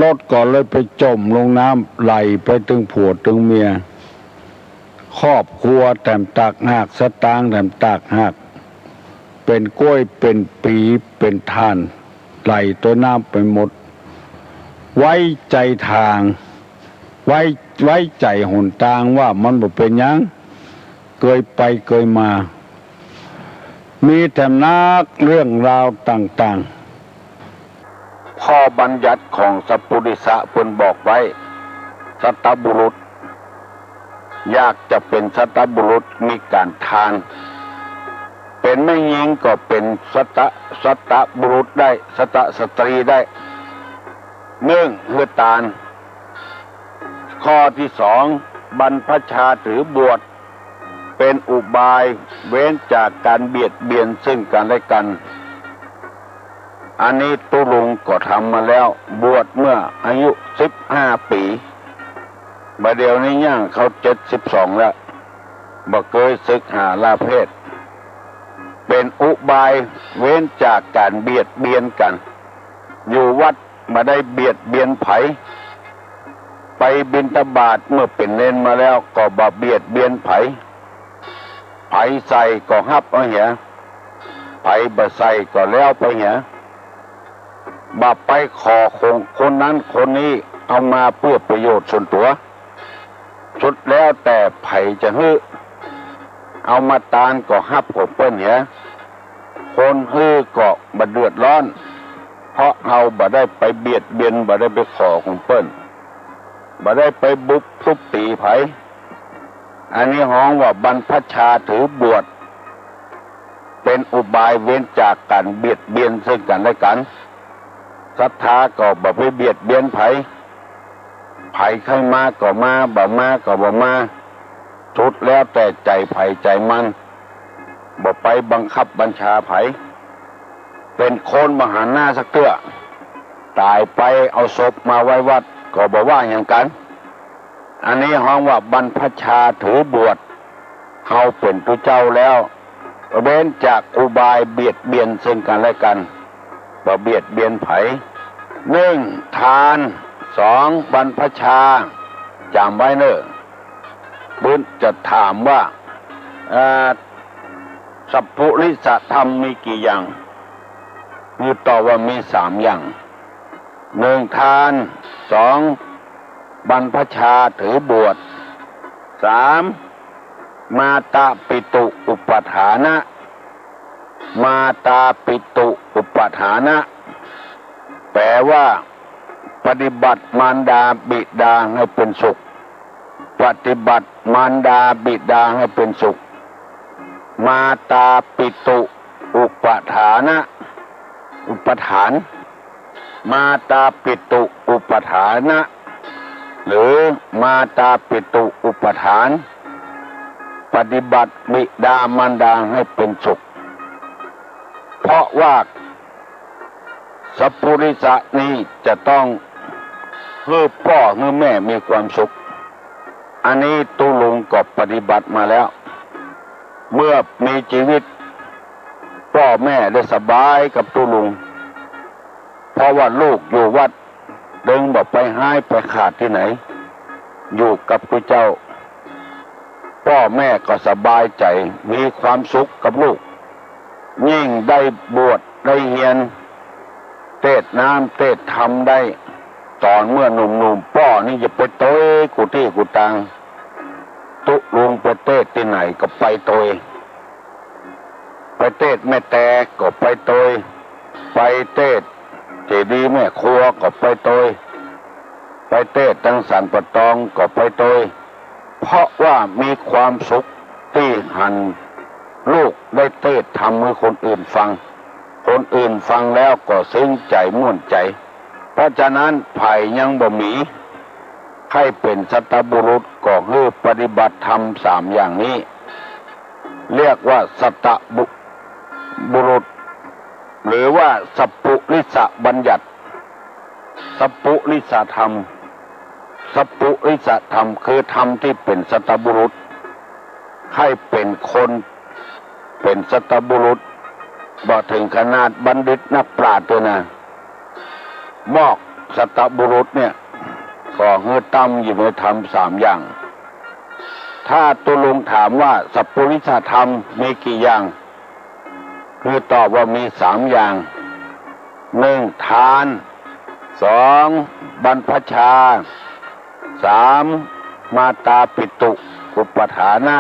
Speaker 5: รถก็เลยไปจมลงน้ำไหลไปถึงผัวถึงเมียครอบครัวแต้มตากหักสตางค์แต้มตากหักเป็นกล้วยเป็นปีเป็นทานไหลตัวน้ำไปหมดไว้ใจทางไว้ใจหนทางว่ามันบ่เป็นหยังเคยไปเคยมามีแต่นักเรื่องราวต่างๆข้อบัญญัติของสัพพุริสะเพิ่นบอกไว้สัตบุรุษอยากจะเป็นสัตบุรุษมีการทานเป็นแม่หญิงก็เป็นสัตบุรุษได้สตรีได้หนึ่งคือทานข้อที่สองบรรพชาถือบวชเป็นอุบายเว้นจากการเบียดเบียนซึ่งกันและกันอันนี้ตุลุงก็ทำมาแล้วบวชเมื่ออายุ15 ปีบัดเดี๋ยวนี้ย่างเขา72แล้วบ่เคยศึกหาลาเพศเป็นอุบายเว้นจากการเบียดเบียนกันอยู่วัดมาได้เบียดเบียนไผไปบิณฑบาตเมื่อเป็นเนนมาแล้วก็บ่เบียดเบียนไผใส่ก็ฮับเอาเหียไผบ่ใส่ก็แล้วไปเหียบ่ไปขอคนนั้นคนนี้เอามาเพื่อประโยชน์ส่วนตัวสุดแล้วแต่ไผจะฮื้อเอามาตานก็ฮับของเปิ้นเหียคนฮื้อก็บ่เดือดร้อนเพราะเฮาบ่ได้ไปเบียดเบียนบ่ได้ไปขอของเปิ้นบ่ได้ไปบุกทุบตีไผอันนี้ฮ้องว่าบรรพชาถือบวชเป็นอุบายเว้นจากการเบียดเบียนซึ่งกันและกันศรัทธาก็บ่ไปเบียดเบียนไผใครมาก็มาบ่มาก็บ่มาสุดแล้วแต่ใจไผใจมันบ่ไปบังคับบัญชาไผเป็นคนมหาหน้าสักเตื้อตายไปเอาศพมาไว้วัดก็บ่ว่าอย่างกันอันนี้ฮ้องว่าบรรพชาถือบวชเฮาเป็นผู้เจ้าแล้วเว้นจากอุบายเบียดเบียนซึ่งกันและกันบ่เบียดเบียนไผหนึ่งทานสองบรรพชาจำไว้เนอะบุญจะถามว่าสัพพุริสธรรมมีกี่อย่างนี่ตอบว่ามี3 อย่างหนึ่งทานสองบรรพชาถือบวช3มาตาปิตุอุปทานะมาตาปิตุอุปทานะแปลว่าปฏิบัติมารดาบิดาให้เป็นสุขปฏิบัติมารดาบิดาให้เป็นสุขมาตาปิตุอุปทานะอุปทานมาตาปิตุอุปทานะหรือมาตาปิตุอุปทานปฏิบัติบิดามารดาให้เป็นสุขเพราะว่าสัพพุริสะนี้จะต้องให้พ่อให้แม่มีความสุขอันนี้ตุลุงก็ปฏิบัติมาแล้วเมื่อมีชีวิตพ่อแม่ได้สบายกับตุลุงเพราะว่าลูกอยู่วัดดึงบอกไปหายไปขาดที่ไหนอยู่กับพระเจ้าพ่อแม่ก็สบายใจมีความสุขกับลูกยิ่งได้บวชได้เรียนเทศน้ำเทศธรรมได้ตอนเมื่อหนุ่มๆพ่อนี่จะไปโตยกุฏิกุตังตุลุงไปเทศที่ไหนก็ไปโตยไปเทศแม่แตกก็ไปโตยไปเทศเจดีย์แม่ครัวก็ไปโตยไปเทศตั้งสันปะตองก็ไปโตยเพราะว่ามีความสุขที่หันลูกได้เทศทำให้คนอื่นฟังคนอื่นฟังแล้วก็ซึ้งใจม่วนใจเพราะฉะนั้นไผ่ยังบ่มีให้เป็นสัตบุรุษก็คือปฏิบัติธรรม3 อย่างนี้เรียกว่าสัตบุรุษหรือว่าสัพพุริสบัญญัติสัพพุริสธรรมสัพพุริสธรรมคือธรรมที่เป็นสัตบุรุษให้เป็นคน เป็นสัตบุรุษบ่ถึงขนาดบัณฑิตนักปราชญ์ตัวนะมอกสัตบุรุษเนี่ยก็เฮือตั้มอยู่ในธรรม3 อย่างถ้าตัวลุงถามว่าสัพพุริสธรรมมีกี่อย่างคือตอบว่ามี3 อย่าง 1. ทาน 2. บรรพชา 3. มาตาปิตุอุปถานะ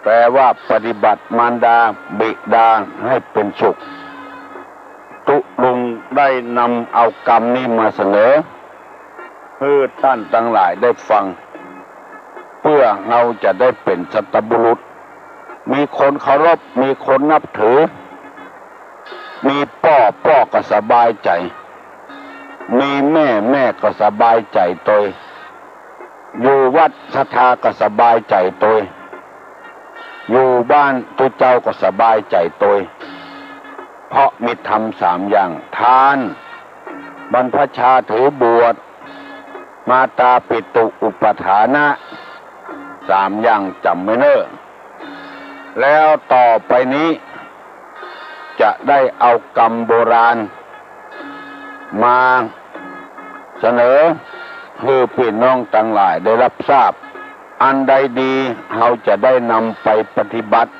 Speaker 5: แปลว่าปฏิบัติมารดาบิดาให้เป็นสุขตุลุงได้นำเอากรรมนี้มาเสนอเพื่อท่านทั้งหลายได้ฟังเพื่อเราจะได้เป็นสัตบุรุษมีคนเคารพมีคนนับถือมีพ่อก็สบายใจมีแม่ก็สบายใจตัวอยู่วัดศรัทธาก็สบายใจตัวอยู่บ้านตัวเจ้าก็สบายใจตัวเพราะมีธรรม3 อย่างทานบรรพชาถือบวชมาตาปิตุอุปถานะ3 อย่างจำไว้เนอะแล้วต่อไปนี้จะได้เอากรรมโบราณมาเสนอให้พี่น้องทั้งหลายได้รับทราบอันใดดีเราจะได้นำไปปฏิบัติ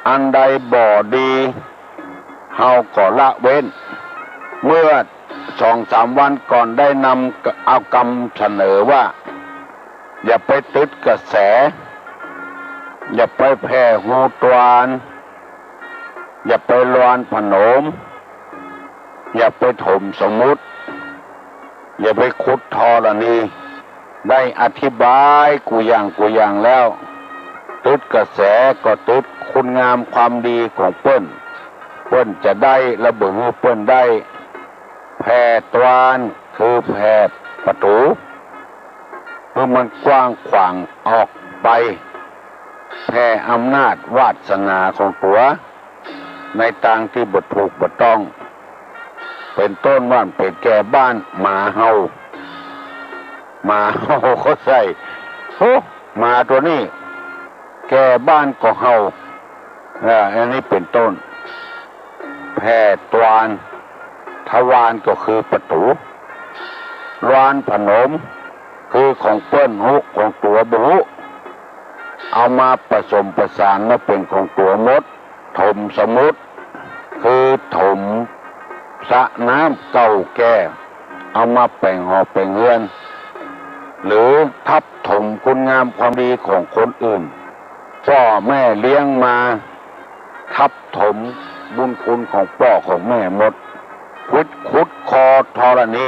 Speaker 5: อันใดบ่ดีเราก็ละเว้นเมื่อ2-3 วันก่อนได้นำเอากรรมเสนอว่าอย่าไปติดกระแสอย่าไปแผ่หูตวานอย่าไปลวนผนมอย่าไปถมสมมุติอย่าไปขุดธรณีได้อธิบายกูอย่างแล้วติดกระแสก็ติดคุณงามความดีของเปิ้นจะได้ระเบิดเปิ้นได้แผ่ตวานคือแผ่ประตูเพื่อมันกว้างขวางออกไปแผ่อำนาจวาสนาของตัวในทางที่บทถูกบทต้องเป็นต้นว่าเป็นแก่บ้านหมาเฮาเขาใส่หมาตัวนี้แก่บ้านก็เฮาอันนี้เป็นต้นแผ่ตวานทวารก็คือประตูรานผนมคือของเปิ้นหุของตัวบุเอามาผสมประสานมาเป็นของตัวมดถมสมุทรคือถมสระน้ำเก่าแก่เอามาแปลงหอแปลงเรือนหรือทับถมคุณงามความดีของคนอื่นพ่อแม่เลี้ยงมาทับถมบุญคุณของพ่อของแม่หมดขุดคอธรณี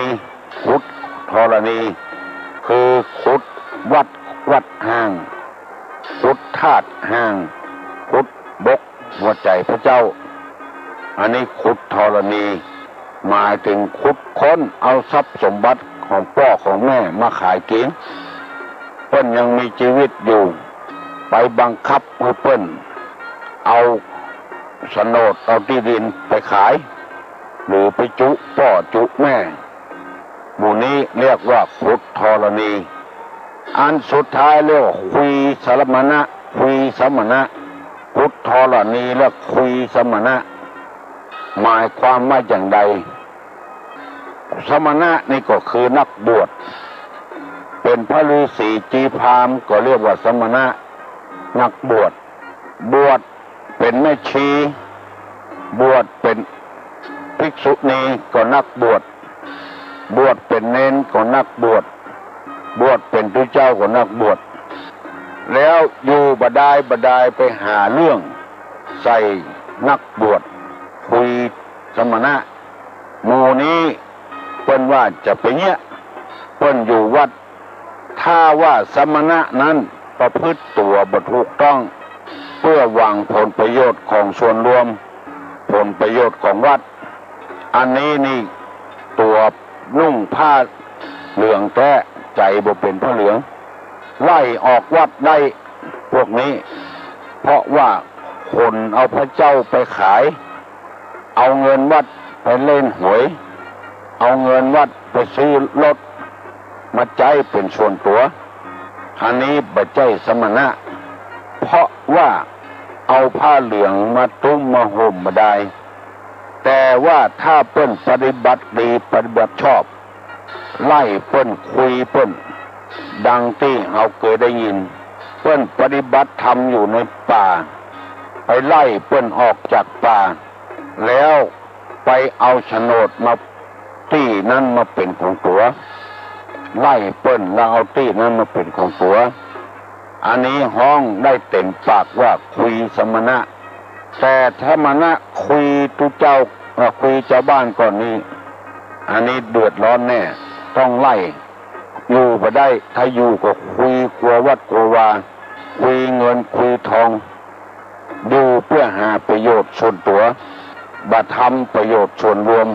Speaker 5: ขุดธรณีคือขุดวัดห้างขุดธาตุห้างขุดบกหัวใจพระเจ้าอันนี้ขุดธรณีหมายถึงขุดค้นเอาทรัพย์สมบัติของพ่อของแม่มาขายกินเปิ้นยังมีชีวิตอยู่ไปบังคับมือเปิ้นเอาโฉนดเอาที่ดินไปขายหรือไปจุพ่อจุแม่หมู่นี้เรียกว่าขุดธรณีอันสุดท้ายเรียกว่าคุยสมณะขุดธรณีและคุยสมณะหมายความว่าอย่างใดสมณะนี่ก็คือนักบวชเป็นพระฤาษีจีพราหมณ์ก็เรียกว่าสมณะนักบวชเป็นแม่ชีบวชเป็นภิกษุณีก็นักบวชเป็นเณรก็นักบวชเป็นพระเจ้าก็นักบวชแล้วอยู่บดายไปหาเรื่องใส่นักบวชคุยสมณะหมู่นี้เปิ้นว่าจะไปเนี้ยเปิ้นอยู่วัดถ้าว่าสมณะนั้นประพฤติตัวบ่ถูกต้องเพื่อหวังผลประโยชน์ของส่วนรวมผลประโยชน์ของวัดอันนี้นี่ตัวนุ่งผ้าเหลืองแท้ใจบ่เป็นผ้าเหลืองไล่ออกวัดได้พวกนี้เพราะว่าคนเอาพระเจ้าไปขายเอาเงินวัดไปเล่นหวยเอาเงินวัดไปซื้อรถมาใจเป็นส่วนตัวอันนี้บัจใจสมณะเพราะว่า เอาผ้าเหลืองมาตุ้มมาห่มมาได้แต่ว่าถ้าเปิ้นปฏิบัติดีปฏิบัติชอบไล่เปิ้นคุยเปิ้นดังที่เราเคยได้ยินเปิ้นปฏิบัติธรรมอยู่ในป่าไปไล่เปิ้นออกจากป่าแล้วไปเอาโฉนดมาที่นั้นมาเป็นของตัวไล่เปิ้นแล้วเอาที่นั้นมาเป็นของตัวอันนี้ห้องได้เต็มปากว่าคุยสมณะแต่ถ้ามณะคุยตุเจ้าคุยชาวบ้านก่อนนี้อันนี้เดือดร้อนแน่ต้องไล่อยู่ไปได้ถ้าอยู่ก็คุยกลัววัดกลัววาคุยเงินคุยทองดูเพื่อหาประโยชน์ส่วนตัวบัดทำประโยชน์ส่วนรวม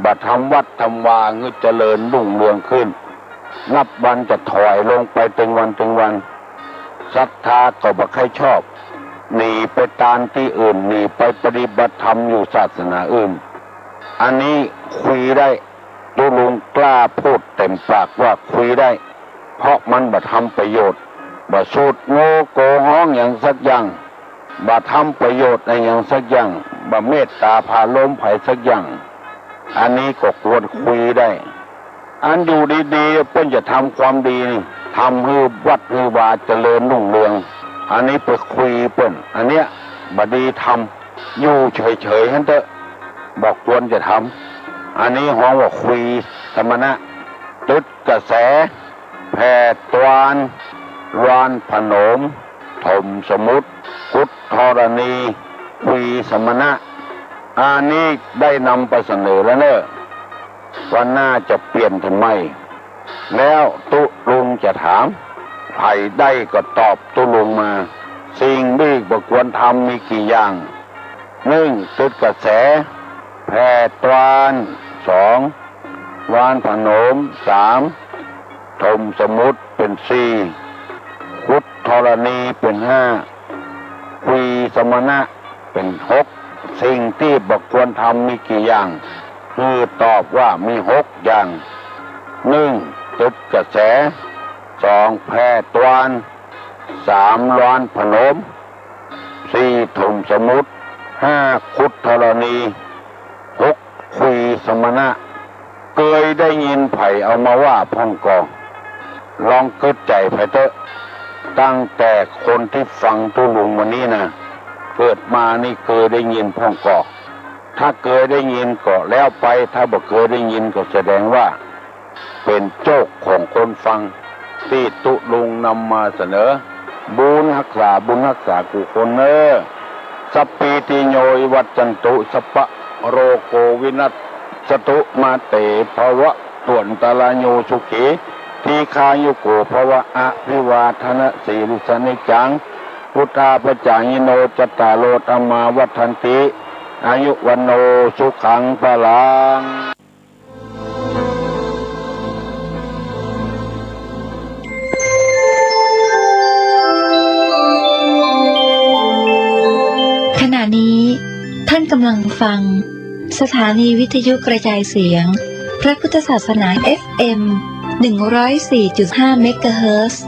Speaker 5: บัดทำวัดทำวาเงื้อเจริญรุ่งเรืองขึ้นนับวันจะถอยลงไปตึงวันศรัทธาก็บ่ใครชอบหนีไปตามที่อื่นหนีไปปฏิบัติธรรมอยู่ศาสนาอื่นอันนี้คุยได้ตุลุงกล้าพูดเต็มปากว่าคุยได้เพราะมันบ่ทำประโยชน์บ่สูดโง่โกห้องอย่างสักอย่างบ่ทำประโยชน์ในอย่างสักอย่างบ่เมตตาพาล้มไผสักอย่างอันนี้ก็ควรคุยได้อันอยู่ดีๆเพิ่นจะทำความดีนี่ทำให้วัดให้วาเจริญรุ่งเรืองอันนี้ไปคุยเพิ่นอันเนี้ยบ่ดีทำอยู่เฉยๆหั่นเถอะบอกควรจะทำอันนี้ฮ้องว่าคุยสมณะจุดกระแสแผ่ตวานรานผนมถมสมุทรกุฏธรณีคุยสมณะอันนี้ได้นำไปเสนอแล้วเนอะวันหน้าจะเปลี่ยนทำไมแล้วตุลุงจะถามไผ่ได้ก็ตอบตุลุงมาสิ่งที่บ่ควรทำมีกี่อย่าง1จุดกระแสแผ่ตวาน2วานผนม3ถมสมุทรเป็น4กุฏธรณีเป็น5คุยสมณะเป็น6สิ่งที่บ่ควรทำมีกี่อย่างคือตอบว่ามี6อย่าง1จุดกระแส2แผ่ตวาน3วานผนม4ถมสมุทร5กุฏธรณี6คุยสมณะเคยได้ยินไผ่เอามาว่าพ่องกองลองคิดใจไผ่เถอะตั้งแต่คนที่ฟังตุลุงวันนี้นะเกิดมานี่เคยได้ยินพ่องกองถ้าเคยได้ยินก็แล้วไปถ้าบ่เคยได้ยินก็แสดงว่าเป็นโจกของคนฟังที่ตุลุงนำมาเสนอบุญรักษากุศลเนอสัพพิติโยวัจจันตุสัพพะโรโกวินัสสตุมาเตภวะตวนตลาโยสุขีทีคายุโกภวะอภิวาทนะสีริสนิจังพุทธาปจายโนจตตารโลธรรมาวัฏันติอายุวันโนสุขังพลัง
Speaker 4: ขณะนี้ท่านกำลังฟังสถานีวิทยุกระจายเสียงพระพุทธศาสนา FM 104.5 เมกะเฮิรตซ์